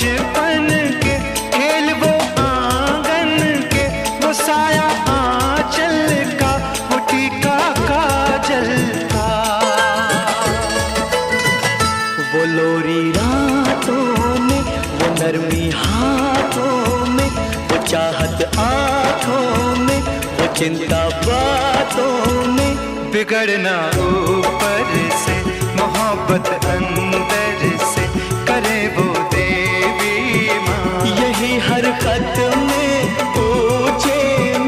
बचपन के खेल वो आंगन के, वो साया आंचल का, वो टीका काजल का। वो लोरी रातों में, वो नरमी हाथों में, वो चाहत आँखों में, वो चिंता बातों में, बिगड़ना ऊपर से मोहब्बत